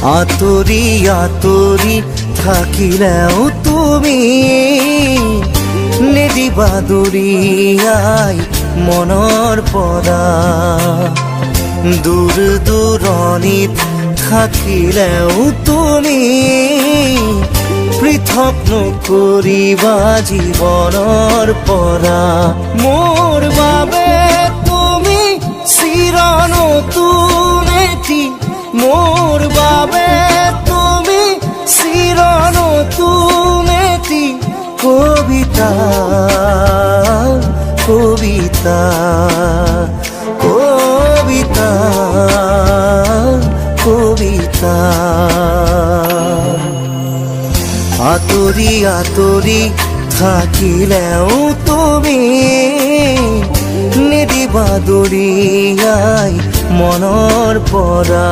আতৰি আতৰি থাকিলেও তুমি নিদিবা দূৰিয়াই মনৰ পৰা। দূৰ দূৰণিত থাকিলেও তুমি পৃথক নকৰিবা জীৱনৰ পৰা। মোৰ বাবে তুমি চিৰ নতুন এটি, মোৰ বাবে তুমি চিৰ নতুন এটি কবিতা কবিতা কবিতা কবিতা। আতৰি আতৰি থাকিলেও তুমি নিদিবা দূৰিয়াই মনৰ পৰা।